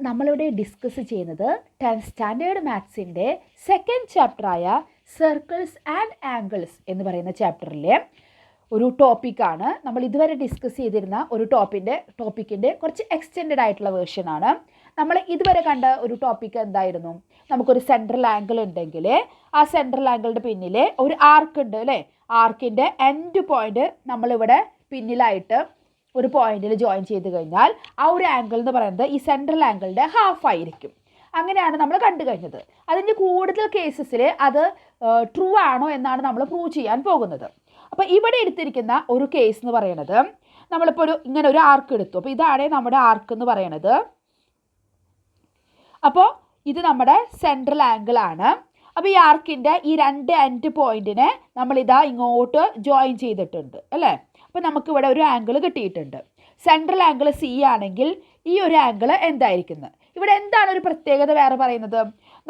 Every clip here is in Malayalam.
നമ്മളിവിടെ ഡിസ്കസ് ചെയ്യുന്നത് 10th സ്റ്റാൻഡേർഡ് മാത്സിൻ്റെ സെക്കൻഡ് ചാപ്റ്ററായ സർക്കിൾസ് ആൻഡ് ആംഗിൾസ് എന്ന് പറയുന്ന ചാപ്റ്ററിലെ ഒരു ടോപ്പിക്കാണ്. നമ്മൾ ഇതുവരെ ഡിസ്കസ് ചെയ്തിരുന്ന ഒരു ടോപ്പിക്കിൻ്റെ കുറച്ച് എക്സ്റ്റെൻഡഡ് ആയിട്ടുള്ള വേർഷനാണ്. നമ്മൾ ഇതുവരെ കണ്ട ഒരു ടോപ്പിക്ക് എന്തായിരുന്നു? നമുക്കൊരു സെൻട്രൽ ആംഗിൾ ഉണ്ടെങ്കിൽ ആ സെൻട്രൽ ആംഗിളിൻ്റെ പിന്നിൽ ഒരു ആർക്ക് ഉണ്ട് അല്ലേ? ആർക്കിൻ്റെ എൻഡ് പോയിൻ്റ് നമ്മളിവിടെ പിന്നിലായിട്ട് ഒരു പോയിന്റിൽ ജോയിൻ ചെയ്ത് കഴിഞ്ഞാൽ ആ ഒരു ആംഗിൾ എന്ന് പറയുന്നത് ഈ സെൻട്രൽ ആംഗിളിൻ്റെ ഹാഫ് ആയിരിക്കും. അങ്ങനെയാണ് നമ്മൾ കണ്ടു കഴിഞ്ഞത്. അതിൻ്റെ കൂടുതൽ കേസസിൽ അത് ട്രൂ ആണോ എന്നാണ് നമ്മൾ പ്രൂവ് ചെയ്യാൻ പോകുന്നത്. അപ്പോൾ ഇവിടെ എടുത്തിരിക്കുന്ന ഒരു കേസ് എന്ന് പറയുന്നത്, നമ്മളിപ്പോൾ ഇങ്ങനെ ഒരു ആർക്ക് എടുത്തു. അപ്പോൾ ഇതാണ് നമ്മുടെ ആർക്ക് എന്ന് പറയുന്നത്. അപ്പോൾ ഇത് നമ്മുടെ സെൻട്രൽ ആംഗിൾ ആണ്. അപ്പോൾ ഈ ആർക്കിൻ്റെ ഈ രണ്ട് എൻഡ് പോയിന്റിനെ നമ്മളിതാ ഇങ്ങോട്ട് ജോയിൻ ചെയ്തിട്ടുണ്ട് അല്ലേ? അപ്പോൾ നമുക്കിവിടെ ഒരു ആംഗിൾ കിട്ടിയിട്ടുണ്ട്. സെൻട്രൽ ആംഗിൾ സി ആണെങ്കിൽ ഈ ഒരു ആംഗിൾ എന്തായിരിക്കുന്നത്? ഇവിടെ എന്താണ് ഒരു പ്രത്യേകത വേറെ പറയുന്നത്?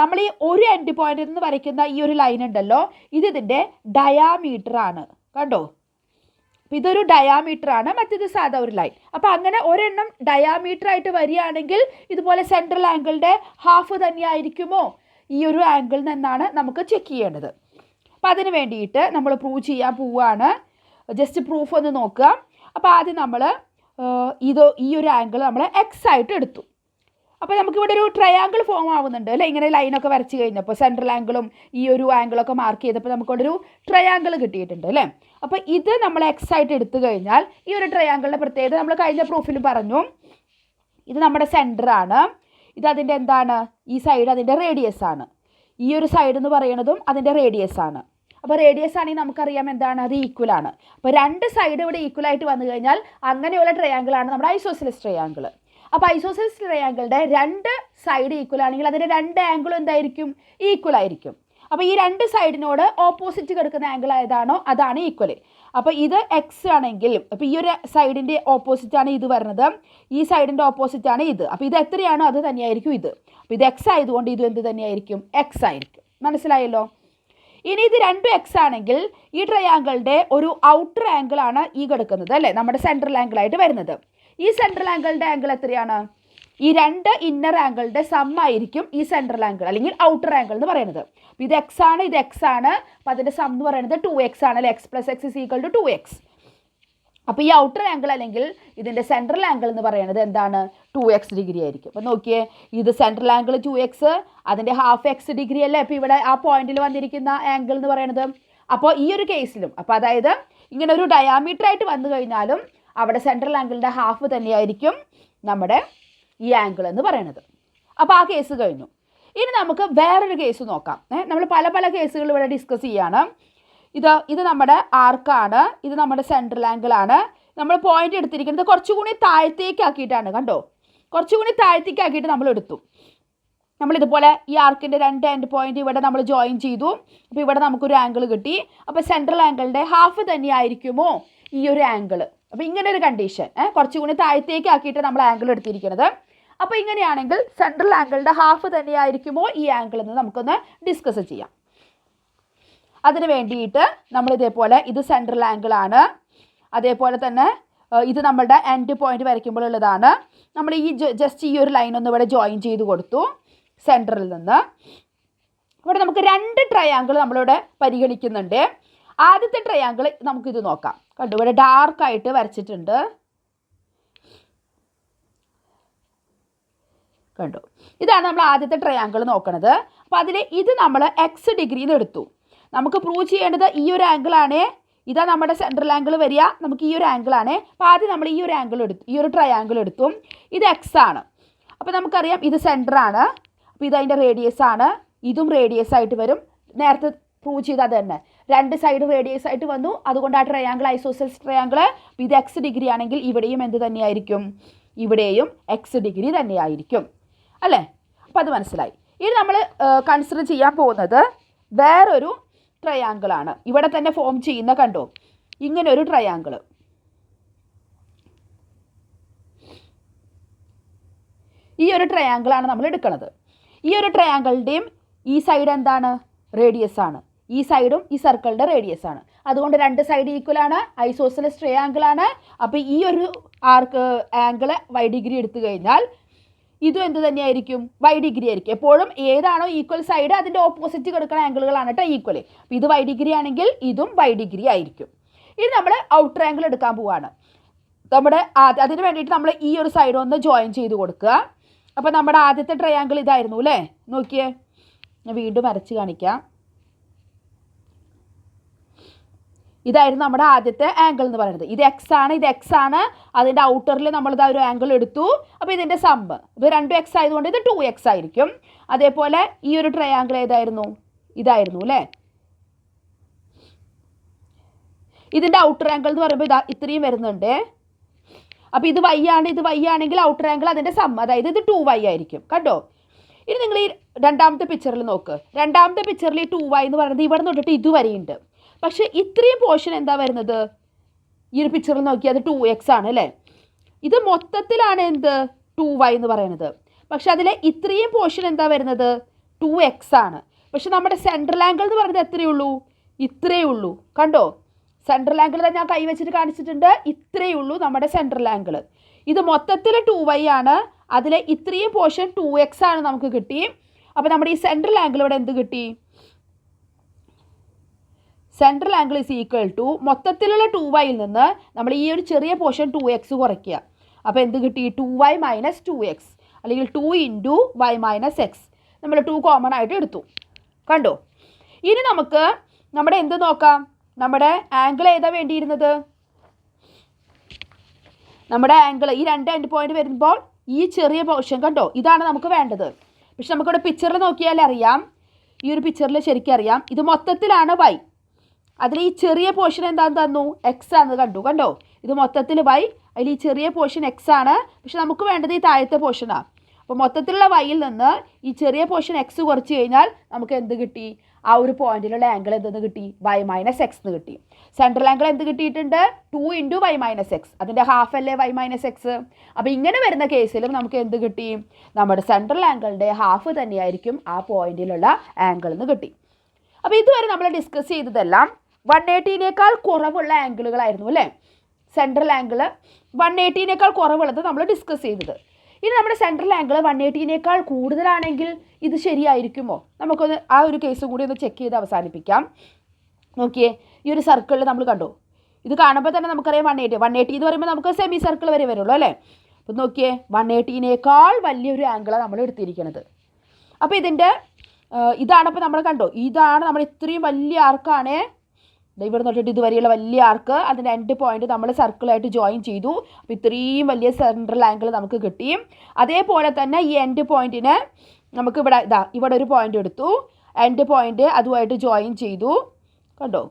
നമ്മൾ ഈ ഒരു എൻഡ് പോയിന്റിൽ നിന്ന് വരയ്ക്കുന്ന ഈ ഒരു ലൈൻ ഉണ്ടല്ലോ, ഇതിൻ്റെ ഡയാമീറ്റർ ആണ്. കണ്ടോ? അപ്പോൾ ഇതൊരു ഡയാമീറ്റർ ആണ്, മറ്റേത് സാധാ ഒരു ലൈൻ. അപ്പോൾ അങ്ങനെ ഒരെണ്ണം ഡയാമീറ്റർ ആയിട്ട് വരികയാണെങ്കിൽ ഇതുപോലെ സെൻട്രൽ ആംഗിളിൻ്റെ ഹാഫ് തന്നെയായിരിക്കുമോ ഈ ഒരു ആംഗിൾ എന്നാണ് നമുക്ക് ചെക്ക് ചെയ്യേണ്ടത്. അപ്പോൾ അതിന് വേണ്ടിയിട്ട് നമ്മൾ പ്രൂവ് ചെയ്യാൻ പോവുകയാണ്. ജസ്റ്റ് പ്രൂഫ് ഒന്ന് നോക്കുക. അപ്പോൾ ആദ്യം നമ്മൾ ഈ ഒരു ആംഗിൾ നമ്മൾ എക്സ് ആയിട്ട് എടുത്തു. അപ്പോൾ നമുക്കിവിടെ ഒരു ട്രയാങ്കിൾ ഫോം ആവുന്നുണ്ട് അല്ലേ? ഇങ്ങനെ ലൈനൊക്കെ വരച്ച് കഴിഞ്ഞപ്പോൾ സെൻട്രൽ ആംഗിളും ഈ ഒരു ആംഗിളൊക്കെ മാർക്ക് ചെയ്തപ്പോൾ നമുക്കിവിടെ ഒരു ട്രയാങ്കിൾ കിട്ടിയിട്ടുണ്ട് അല്ലേ? അപ്പോൾ ഇത് നമ്മൾ എക്സ് ആയിട്ട് എടുത്തു കഴിഞ്ഞാൽ ഈ ഒരു ട്രയാങ്കിളിൻ്റെ പ്രത്യേകത നമ്മൾ കഴിഞ്ഞ പ്രൂഫിൽ പറഞ്ഞു. ഇത് നമ്മുടെ സെൻറ്റർ ആണ്. ഇത് അതിൻ്റെ എന്താണ്? ഈ സൈഡ് അതിൻ്റെ റേഡിയസ് ആണ്. ഈ ഒരു സൈഡ് എന്ന് പറയുന്നതും അതിൻ്റെ റേഡിയസ് ആണ്. അപ്പോൾ റേഡിയസ് ആണെങ്കിൽ നമുക്കറിയാം എന്താണ്? അത് ഈക്വൽ ആണ്. അപ്പോൾ രണ്ട് സൈഡ് ഇവിടെ ഈക്വൽ ആയിട്ട് വന്നു കഴിഞ്ഞാൽ അങ്ങനെയുള്ള ട്രയാങ്കിളാണ് നമ്മുടെ ഐസോസെലസ് ട്രയാങ്കിൾ. അപ്പോൾ ഐസോസെലസ് ട്രയാങ്കിളുടെ രണ്ട് സൈഡ് ഈക്വൽ ആണെങ്കിൽ അതിൻ്റെ രണ്ട് ആംഗിളും എന്തായിരിക്കും? ഈക്വൽ ആയിരിക്കും. അപ്പോൾ ഈ രണ്ട് സൈഡിനോട് ഓപ്പോസിറ്റ് കിടക്കുന്ന ആംഗിൾ ഏതാണോ അതാണ് ഈക്വൽ. അപ്പോൾ ഇത് എക്സ് ആണെങ്കിൽ, അപ്പോൾ ഈ ഒരു സൈഡിൻ്റെ ഓപ്പോസിറ്റാണ് ഇത് വരുന്നത്, ഈ സൈഡിൻ്റെ ഓപ്പോസിറ്റാണ് ഇത്. അപ്പോൾ ഇത് എത്രയാണോ അത് തന്നെയായിരിക്കും ഇത്. അപ്പോൾ ഇത് എക്സ് ആയതുകൊണ്ട് ഇതും എന്ത് തന്നെയായിരിക്കും? എക്സ് ആയിരിക്കും. മനസ്സിലായല്ലോ? ഇനി ഇത് രണ്ടും എക്സ് ആണെങ്കിൽ ഈ ട്രയാങ്കിളുടെ ഒരു ഔട്ടർ ആംഗിൾ ആണ് ഈ കിടക്കുന്നത് അല്ലേ? നമ്മുടെ സെൻട്രൽ ആംഗിൾ ആയിട്ട് വരുന്നത്. ഈ സെൻട്രൽ ആംഗിളിൻ്റെ ആംഗിൾ എത്രയാണ്? ഈ രണ്ട് ഇന്നർ ആംഗിളിൻ്റെ സം ആയിരിക്കും ഈ സെൻട്രൽ ആംഗിൾ അല്ലെങ്കിൽ ഔട്ടർ ആംഗിൾ എന്ന് പറയുന്നത്. അപ്പോൾ ഇത് എക്സ് ആണ്, ഇത് എക്സ് ആണ്. അപ്പോൾ അതിൻ്റെ സം എന്ന് പറയുന്നത് 2x ആണ് അല്ലേ? X plus x is equal to 2x. അപ്പോൾ ഈ ഔട്ടർ ആംഗിൾ അല്ലെങ്കിൽ ഇതിൻ്റെ സെൻട്രൽ ആംഗിൾ എന്ന് പറയുന്നത് എന്താണ്? 2x ഡിഗ്രി ആയിരിക്കും. അപ്പോൾ നോക്കിയേ, ഇത് സെൻട്രൽ ആംഗിൾ 2x, അതിൻ്റെ ഹാഫ് എക്സ് ഡിഗ്രി അല്ലേ? അപ്പോൾ ഇവിടെ ആ പോയിന്റിൽ വന്നിരിക്കുന്ന ആംഗിൾ എന്ന് പറയുന്നത്. അപ്പോൾ ഈ ഒരു കേസിലും, അപ്പോൾ അതായത് ഇങ്ങനെ ഒരു ഡയാമീറ്റർ ആയിട്ട് വന്നു കഴിഞ്ഞാലും അവിടെ സെൻട്രൽ ആംഗിളിൻ്റെ ഹാഫ് തന്നെയായിരിക്കും നമ്മുടെ ഈ ആംഗിൾ എന്ന് പറയുന്നത്. അപ്പോൾ ആ കേസ് കഴിഞ്ഞു. ഇനി നമുക്ക് വേറൊരു കേസ് നോക്കാം. നമ്മൾ പല കേസുകൾ ഇവിടെ ഡിസ്കസ് ചെയ്യാണ്. ഇത് നമ്മുടെ ആർക്കാണ്, ഇത് നമ്മുടെ സെൻട്രൽ ആംഗിൾ ആണ്. നമ്മൾ പോയിന്റ് എടുത്തിരിക്കുന്നത് കുറച്ചുകൂടി താഴത്തേക്ക് ആക്കിയിട്ടാണ്. കണ്ടോ? കുറച്ചുകൂടി താഴത്തേക്ക് ആക്കിയിട്ട് നമ്മൾ എടുത്തു. നമ്മളിതുപോലെ ഈ ആർക്കിൻ്റെ രണ്ട് എൻഡ് പോയിന്റ് ഇവിടെ നമ്മൾ ജോയിൻ ചെയ്തു. അപ്പോൾ ഇവിടെ നമുക്കൊരു ആംഗിൾ കിട്ടി. അപ്പോൾ സെൻട്രൽ ആംഗിളിൻ്റെ ഹാഫ് തന്നെയായിരിക്കുമോ ഈ ഒരു ആംഗിൾ? അപ്പോൾ ഇങ്ങനെ ഒരു കണ്ടീഷൻ, കുറച്ചുകൂടി താഴത്തേക്ക് ആക്കിയിട്ട് നമ്മൾ ആംഗിൾ എടുത്തിരിക്കുന്നത്. അപ്പോൾ ഇങ്ങനെയാണെങ്കിൽ സെൻട്രൽ ആംഗിളിൻ്റെ ഹാഫ് തന്നെയായിരിക്കുമോ ഈ ആംഗിൾ എന്ന് നമുക്കൊന്ന് ഡിസ്കസ് ചെയ്യാം. അതിന് വേണ്ടിയിട്ട് നമ്മൾ ഇതേപോലെ, ഇത് സെൻട്രൽ ആംഗിൾ ആണ്. അതേപോലെ തന്നെ ഇത് നമ്മളുടെ എൻഡ് പോയിന്റ് വരയ്ക്കുമ്പോഴുള്ളതാണ്. നമ്മൾ ഈ ജസ്റ്റ് ഈ ഒരു ലൈൻ ഒന്ന് ഇവിടെ ജോയിൻ ചെയ്ത് കൊടുത്തു സെൻറ്ററിൽ നിന്ന്. ഇവിടെ നമുക്ക് രണ്ട് ട്രയാങ്കിൾ നമ്മളിവിടെ പരിഗണിക്കുന്നുണ്ട്. ആദ്യത്തെ ട്രയാങ്കിൾ നമുക്കിത് നോക്കാം. കണ്ടു? ഇവിടെ ഡാർക്കായിട്ട് വരച്ചിട്ടുണ്ട്. കണ്ടു? ഇതാണ് നമ്മൾ ആദ്യത്തെ ട്രയാങ്കിൾ നോക്കണത്. അപ്പോൾ അതിൽ ഇത് നമ്മൾ എക്സ് ഡിഗ്രിന്ന് എടുത്തു. നമുക്ക് പ്രൂവ് ചെയ്യേണ്ടത് ഈ ഒരു ആംഗിളാണ്. ഇതാ നമ്മുടെ സെൻട്രൽ ആംഗിൾ വരിക. നമുക്ക് ഈ ഒരു ആംഗിളാണ്. അപ്പോൾ ആദ്യം നമ്മൾ ഈ ഒരു ആംഗിൾ എടുത്തു, ഈ ഒരു ട്രയാങ്കിൾ എടുത്തു. ഇത് എക്സ് ആണ്. അപ്പോൾ നമുക്കറിയാം ഇത് സെൻറ്റർ ആണ്. അപ്പോൾ ഇതതിൻ്റെ റേഡിയസ് ആണ്. ഇതും റേഡിയസ് ആയിട്ട് വരും. നേരത്തെ പ്രൂവ് ചെയ്ത് അത് തന്നെ, രണ്ട് സൈഡ് റേഡിയസ് ആയിട്ട് വന്നു. അതുകൊണ്ട് ആ ട്രയാങ്കിൾ ഐസോസെലസ് ട്രയാങ്കിൾ. ഇത് എക്സ് ഡിഗ്രി ആണെങ്കിൽ ഇവിടെയും എന്ത് തന്നെയായിരിക്കും? ഇവിടെയും എക്സ് ഡിഗ്രി തന്നെയായിരിക്കും അല്ലേ? അപ്പോൾ അത് മനസ്സിലായി. ഇനി നമ്മൾ കൺസിഡർ ചെയ്യാൻ പോകുന്നത് വേറൊരു ട്രയാങ്കിളാണ്. ഇവിടെ തന്നെ ഫോം ചെയ്യുന്ന, കണ്ടോ? ഇങ്ങനെ ഒരു ട്രയാങ്കിൾ. ഈ ഒരു ട്രയാങ്കിളാണ് നമ്മൾ എടുക്കുന്നത്. ഈ ഒരു ട്രയാങ്കിളിൻ്റെയും ഈ സൈഡ് എന്താണ്? റേഡിയസ് ആണ്. ഈ സൈഡും ഈ സർക്കിളിൻ്റെ റേഡിയസ് ആണ്. അതുകൊണ്ട് രണ്ട് സൈഡ് ഈക്വൽ ആണ്, ഐസോസെലസ് ട്രയാങ്കിൾ ആണ്. അപ്പോൾ ഈ ഒരു ആർക്ക് ആംഗിൾ y ഡിഗ്രി എടുത്തു കഴിഞ്ഞാൽ ഇതും എന്ത് തന്നെയായിരിക്കും? വൈ ഡിഗ്രി ആയിരിക്കും. എപ്പോഴും ഏതാണോ ഈക്വൽ സൈഡ് അതിൻ്റെ ഓപ്പോസിറ്റ് കിടക്കുന്ന ആംഗിളുകളാണ് കേട്ടോ ഈക്വൽ. അപ്പോൾ ഇത് വൈ ഡിഗ്രി ആണെങ്കിൽ ഇതും വൈ ഡിഗ്രി ആയിരിക്കും. ഇനി നമ്മൾ ഔട്ടർ ആംഗിൾ എടുക്കാൻ പോവാണ്. നമ്മുടെ അതിന് വേണ്ടിയിട്ട് നമ്മൾ ഈ ഒരു സൈഡ് ഒന്ന് ജോയിൻ ചെയ്ത് കൊടുക്കുക. അപ്പോൾ നമ്മുടെ ആദ്യത്തെ ട്രയാങ്കിൾ ഇതായിരുന്നു അല്ലേ? നോക്കിയേ, ഞാൻ വീണ്ടും വരച്ച് കാണിക്കാം. ഇതായിരുന്നു നമ്മുടെ ആദ്യത്തെ ആംഗിൾ എന്ന് പറയുന്നത്. ഇത് എക്സ് ആണ്, ഇത് എക്സ് ആണ്. അതിൻ്റെ ഔട്ടറിൽ നമ്മളിതാ ഒരു ആംഗിൾ എടുത്തു. അപ്പോൾ ഇതിൻ്റെ സമ്മ് ഇത് 2x ആയതുകൊണ്ട് ഇത് 2x ആയിരിക്കും. അതേപോലെ ഈ ഒരു ട്രയാങ്കിൾ ഏതായിരുന്നു? ഇതായിരുന്നു അല്ലേ? ഇതിൻ്റെ ഔട്ടർ ആംഗിൾ എന്ന് പറയുമ്പോൾ ഇതാ ഇത്രയും വരുന്നുണ്ട്. അപ്പോൾ ഇത് y ആണ്, ഇത് y ആണെങ്കിൽ ഔട്ടർ ആംഗിൾ അതിൻ്റെ സമ്മ്, അതായത് ഇത് 2y ആയിരിക്കും. കണ്ടോ? ഇനി നിങ്ങൾ ഈ രണ്ടാമത്തെ പിക്ചറിൽ നോക്ക്. രണ്ടാമത്തെ പിക്ചറിൽ ഈ 2y എന്ന് പറയുന്നത് ഇവിടെ തൊട്ടിട്ട് ഇതുവരെയുണ്ട്. പക്ഷേ ഇത്രയും പോർഷൻ എന്താ വരുന്നത്? ഈ ഒരു പിക്ചറിൽ നോക്കിയാൽ അത് 2x ആണ് അല്ലേ? ഇത് മൊത്തത്തിലാണ് എന്ത് 2y എന്ന് പറയുന്നത്. പക്ഷെ അതിലെ ഇത്രയും പോർഷൻ എന്താ വരുന്നത്? 2x ആണ്. പക്ഷെ നമ്മുടെ സെൻട്രൽ ആംഗിൾ എന്ന് പറയുന്നത് എത്രയേ ഉള്ളൂ? ഇത്രയേ ഉള്ളൂ. കണ്ടോ? സെൻട്രൽ ആംഗിൾ തന്നെ ഞാൻ കൈവച്ചിട്ട് കാണിച്ചിട്ടുണ്ട്. ഇത്രയേ ഉള്ളൂ നമ്മുടെ സെൻട്രൽ ആംഗിൾ. ഇത് മൊത്തത്തിൽ 2y ആണ്. അതിലെ ഇത്രയും പോർഷൻ 2x ആണ് നമുക്ക് കിട്ടി. അപ്പോൾ നമ്മുടെ ഈ സെൻട്രൽ ആംഗിൾ ഇവിടെ എന്ത് കിട്ടി? Central angle is equal to മൊത്തത്തിലുള്ള 2yയിൽ നിന്ന് നമ്മൾ ഈ ഒരു ചെറിയ പോർഷൻ 2x കുറയ്ക്കുക. അപ്പോൾ എന്ത് കിട്ടി? 2y മൈനസ് 2x അല്ലെങ്കിൽ 2 ഇൻറ്റു y മൈനസ് x. നമ്മൾ 2 കോമൺ ആയിട്ട് എടുത്തു. കണ്ടോ? ഇനി നമുക്ക് നമ്മുടെ എന്ത് നോക്കാം? നമ്മുടെ ആംഗിൾ ഏതാ വേണ്ടിയിരുന്നത്? നമ്മുടെ ആംഗിൾ ഈ രണ്ട് എൻഡ് പോയിന്റ് വരുമ്പോൾ ഈ ചെറിയ പോർഷൻ കണ്ടോ, ഇതാണ് നമുക്ക് വേണ്ടത്. പക്ഷെ നമുക്കിവിടെ പിക്ചറിൽ നോക്കിയാൽ അറിയാം, ഈ ഒരു പിക്ചറിൽ ശരിക്കും അറിയാം ഇത് മൊത്തത്തിലാണ് y. അതിൽ ഈ ചെറിയ പോർഷൻ എന്താണെന്ന് തന്നു? എക്സ് ആണെന്ന് കണ്ടോ? ഇത് മൊത്തത്തിൽ y, അതിൽ ഈ ചെറിയ പോർഷൻ എക്സ് ആണ്. പക്ഷെ നമുക്ക് വേണ്ടത് ഈ താഴത്തെ പോർഷനാണ്. അപ്പോൾ മൊത്തത്തിലുള്ള വൈയിൽ നിന്ന് ഈ ചെറിയ പോർഷൻ എക്സ് കുറച്ച് കഴിഞ്ഞാൽ നമുക്ക് എന്ത് കിട്ടി? ആ ഒരു പോയിന്റിലുള്ള ആംഗിൾ എന്തെന്ന് കിട്ടി? y മൈനസ് എക്സ് എന്ന് കിട്ടി. സെൻട്രൽ ആംഗിൾ എന്ത് കിട്ടിയിട്ടുണ്ട്? 2 ഇൻറ്റു y മൈനസ് എക്സ്. അതിൻ്റെ ഹാഫ് അല്ലേ y മൈനസ് എക്സ്. അപ്പോൾ ഇങ്ങനെ വരുന്ന കേസിലും നമുക്ക് എന്ത് കിട്ടി? നമ്മുടെ സെൻട്രൽ ആംഗിളിൻ്റെ ഹാഫ് തന്നെയായിരിക്കും ആ പോയിന്റിലുള്ള ആംഗിൾ എന്ന് കിട്ടി. അപ്പോൾ ഇതുവരെ നമ്മൾ ഡിസ്കസ് ചെയ്തതെല്ലാം 180നേക്കാൾ കുറവുള്ള ആംഗിളുകളായിരുന്നു അല്ലേ? സെൻട്രൽ ആംഗിൾ 180നേക്കാൾ കുറവുള്ളത് നമ്മൾ ഡിസ്കസ് ചെയ്തത്. ഇനി നമ്മുടെ സെൻട്രൽ ആംഗിൾ 180നേക്കാൾ കൂടുതലാണെങ്കിൽ ഇത് ശരിയായിരിക്കുമോ? നമുക്കൊന്ന് ആ ഒരു കേസും കൂടി ഒന്ന് ചെക്ക് ചെയ്ത് അവസാനിപ്പിക്കാം. നോക്കിയേ, ഈ ഒരു സർക്കിളിൽ നമ്മൾ കണ്ടു. ഇത് കാണുമ്പോൾ തന്നെ നമുക്കറിയാം 180 എന്ന് പറയുമ്പോൾ നമുക്ക് സെമി സർക്കിൾ വരെ വരുള്ളൂ അല്ലേ? അപ്പം നോക്കിയേ, 180നേക്കാൾ വലിയൊരു ആംഗിളാണ് നമ്മൾ എടുത്തിരിക്കുന്നത്. അപ്പോൾ ഇതിൻ്റെ ഇതാണ്. അപ്പോൾ നമ്മൾ കണ്ടോ, ഇതാണ് നമ്മൾ ഇത്രയും വലിയ ആർക്കാണ്. ഇവിടെ നോക്കിയിട്ട് ഇതുവരെയുള്ള വലിയ ആർക്ക്, അതിൻ്റെ എൻഡ് പോയിന്റ് നമ്മൾ സർക്കിളായിട്ട് ജോയിൻ ചെയ്തു. അപ്പോൾ ഇത്രയും വലിയ സെൻട്രൽ ആംഗിൾ നമുക്ക് കിട്ടി. അതേപോലെ തന്നെ ഈ എൻഡ് പോയിന്റിന് നമുക്ക് ഇവിടെ ഒരു പോയിന്റ് എടുത്തു, എൻഡ് പോയിന്റ് അതുമായിട്ട് ജോയിൻ ചെയ്തു. കണ്ടോ?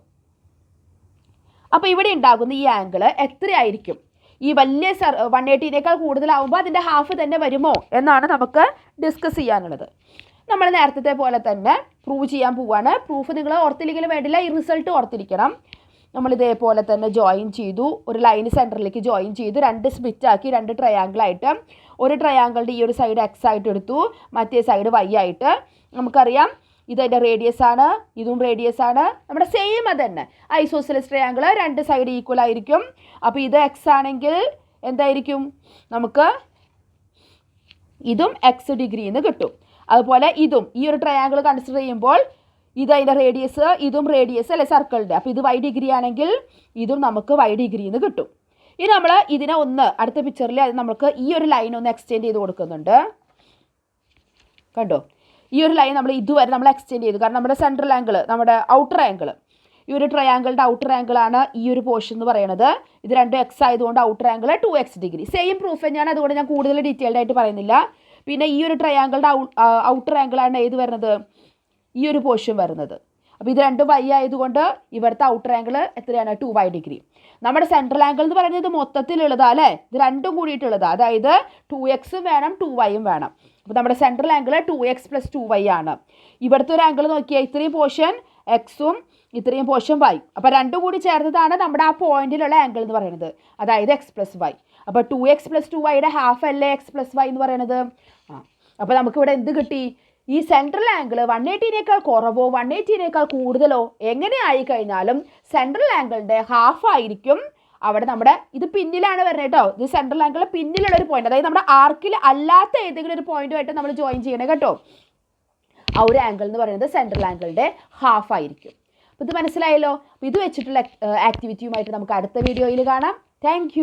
അപ്പോൾ ഇവിടെ ഉണ്ടാകുന്ന ഈ ആംഗിൾ എത്രയായിരിക്കും? ഈ വലിയ 180നേക്കാൾ കൂടുതലാവുമ്പോൾ അതിൻ്റെ ഹാഫ് തന്നെ വരുമോ എന്നാണ് നമുക്ക് ഡിസ്കസ് ചെയ്യാനുള്ളത്. നമ്മൾ നേരത്തെ പോലെ തന്നെ പ്രൂവ് ചെയ്യാൻ പോവുകയാണ്. പ്രൂഫ് നിങ്ങൾ ഓർത്തില്ലെങ്കിലും വേണ്ടില്ല, ഈ റിസൾട്ട് ഓർത്തിരിക്കണം. നമ്മൾ ഇതേപോലെ തന്നെ ജോയിൻ ചെയ്തു, ഒരു ലൈൻ സെൻറ്ററിലേക്ക് ജോയിൻ ചെയ്തു, 2 സ്പ്ലിറ്റ് ആക്കി, 2 ട്രയാങ്കിളായിട്ട്. ഒരു ട്രയാങ്കിളുടെ ഈ ഒരു സൈഡ് എക്സ് ആയിട്ട് എടുത്തു, മറ്റേ സൈഡ് വൈ ആയിട്ട്. നമുക്കറിയാം ഇതെൻ്റെ റേഡിയസ് ആണ്, ഇതും റേഡിയസ് ആണ്. നമ്മുടെ സെയിം അത് തന്നെ ഐസോസെലസ് ട്രയാങ്കിൾ 2 സൈഡ് ഈക്വൽ ആയിരിക്കും. അപ്പോൾ ഇത് എക്സ് ആണെങ്കിൽ എന്തായിരിക്കും? നമുക്ക് ഇതും എക്സ് ഡിഗ്രി എന്ന് കിട്ടും. അതുപോലെ ഇതും ഈ ഒരു ട്രയാങ്കിൾ കൺസിഡർ ചെയ്യുമ്പോൾ ഇത് അതിൻ്റെ റേഡിയസ്, ഇതും റേഡിയസ് അല്ലേ സർക്കിളിൻ്റെ. അപ്പോൾ ഇത് y ഡിഗ്രി ആണെങ്കിൽ ഇതും നമുക്ക് y ഡിഗ്രി എന്ന് കിട്ടും. ഇനി നമ്മൾ ഇതിനെ ഒന്ന് അടുത്ത പിക്ചറിൽ നമുക്ക് ഈ ഒരു ലൈൻ ഒന്ന് എക്സ്റ്റെൻഡ് ചെയ്ത് കൊടുക്കുന്നുണ്ട്. കണ്ടോ? ഈ ഒരു ലൈൻ നമ്മൾ ഇതുവരെ നമ്മൾ എക്സ്റ്റെൻഡ് ചെയ്തു. കാരണം നമ്മുടെ സെൻട്രൽ ആംഗിൾ, നമ്മുടെ ഔട്ടർ ആംഗിൾ, ഈ ഒരു ട്രയാങ്കിളുടെ ഔട്ടർ ആംഗിളാണ് ഈ ഒരു പോർഷൻ എന്ന് പറയുന്നത്. ഇത് 2x ആയതുകൊണ്ട് outer angle 2x degree. Same proof തന്നെയാണ്, അതുകൊണ്ട് ഞാൻ കൂടുതൽ ഡീറ്റെയിൽഡ് ആയിട്ട് പറയുന്നില്ല. പിന്നെ ഈ ഒരു ട്രയാങ്കിളുടെ ഔട്ടർ ആംഗിളാണ് ഏത് വരുന്നത്? ഈ ഒരു പോർഷൻ വരുന്നത്. അപ്പോൾ ഇത് രണ്ടും y ആയതുകൊണ്ട് ഇവിടുത്തെ ഔട്ടർ ആംഗിൾ എത്രയാണ്? 2y degree. നമ്മുടെ സെൻട്രൽ ആംഗിൾ എന്ന് പറയുന്നത് മൊത്തത്തിലുള്ളതാ അല്ലേ? ഇത് രണ്ടും കൂടിയിട്ടുള്ളതാ. അതായത് 2x വേണം 2y വേണം. അപ്പോൾ നമ്മുടെ സെൻട്രൽ ആംഗിൾ 2x + 2y ആണ്. ഇവിടുത്തെ ഒരു ആംഗിൾ നോക്കിയാൽ ഇത്രയും പോർഷൻ എക്സും ഇത്രയും പോർഷൻ y. അപ്പോൾ രണ്ടും കൂടി ചേർന്നതാണ് നമ്മുടെ ആ പോയിന്റിലുള്ള ആംഗിൾ എന്ന് പറയുന്നത്. അതായത് x + y. അപ്പോൾ 2x + 2yയുടെ ഹാഫ് അല്ലേ x + y എന്ന് പറയുന്നത്? അപ്പോൾ നമുക്കിവിടെ എന്ത് കിട്ടി? ഈ സെൻട്രൽ ആംഗിൾ 180നേക്കാൾ കുറവോ 180നേക്കാൾ കൂടുതലോ എങ്ങനെ ആയിക്കഴിഞ്ഞാലും സെൻട്രൽ ആംഗിളിൻ്റെ ഹാഫ് ആയിരിക്കും അവിടെ നമ്മുടെ ഇത് പിന്നിലാണ് വരുന്നത് കേട്ടോ. ഇത് സെൻട്രൽ ആംഗിൾ പിന്നിലുള്ള ഒരു പോയിന്റ്, അതായത് നമ്മുടെ ആർക്കിൽ അല്ലാത്ത ഏതെങ്കിലും ഒരു പോയിന്റുമായിട്ട് നമ്മൾ ജോയിൻ ചെയ്യണേ കേട്ടോ. ആ ഒരു ആംഗിൾ എന്ന് പറയുന്നത് സെൻട്രൽ ആംഗിളിൻ്റെ ഹാഫ് ആയിരിക്കും. അപ്പോൾ ഇത് മനസ്സിലായല്ലോ. അപ്പോൾ ഇത് വെച്ചിട്ടുള്ള ആക്ടിവിറ്റിയുമായിട്ട് നമുക്ക് അടുത്ത വീഡിയോയിൽ കാണാം. താങ്ക്